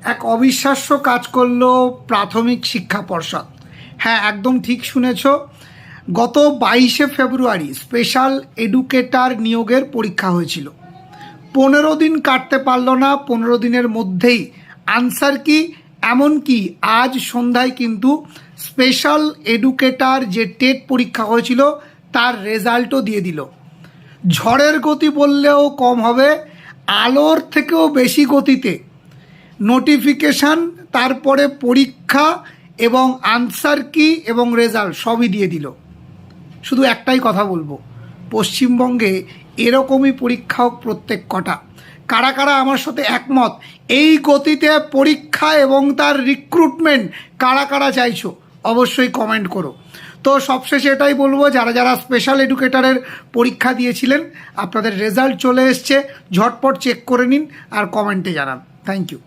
এক অবিশ্বাস্য কাজ করলো প্রাথমিক শিক্ষা পর্ষদ। হ্যাঁ, একদম ঠিক শুনেছ। গত 22শে ফেব্রুয়ারি স্পেশাল এডুকেটর নিয়োগের পরীক্ষা হয়েছিল। 15 দিন কাটতে পারলো না, 15 দিনের মধ্যেই আনসার কি, এমনকি আজ সন্ধ্যায় কিন্তু স্পেশাল এডুকেটর যে টেট পরীক্ষা হয়েছিল তার রেজাল্টও দিয়ে দিল। ঝড়ের গতি বললেও কম হবে, আলোর থেকেও বেশি গতিতে নোটিফিকেশান, তারপরে পরীক্ষা এবং আনসার কি এবং রেজাল্ট সবই দিয়ে দিল। শুধু একটাই কথা বলবো, পশ্চিমবঙ্গে এরকমই পরীক্ষা হোক প্রত্যেক কটা। কারা কারা আমার সাথে একমত? এই গতিতে পরীক্ষা এবং তার রিক্রুটমেন্ট কারা কারা চাইছো অবশ্যই কমেন্ট করো। তো সবশেষে এটাই বলবো, যারা যারা স্পেশাল এডুকেটরের পরীক্ষা দিয়েছিলেন আপনাদের রেজাল্ট চলে এসছে, ঝটপট চেক করে নিন আর কমেন্টে জানান। Thank you.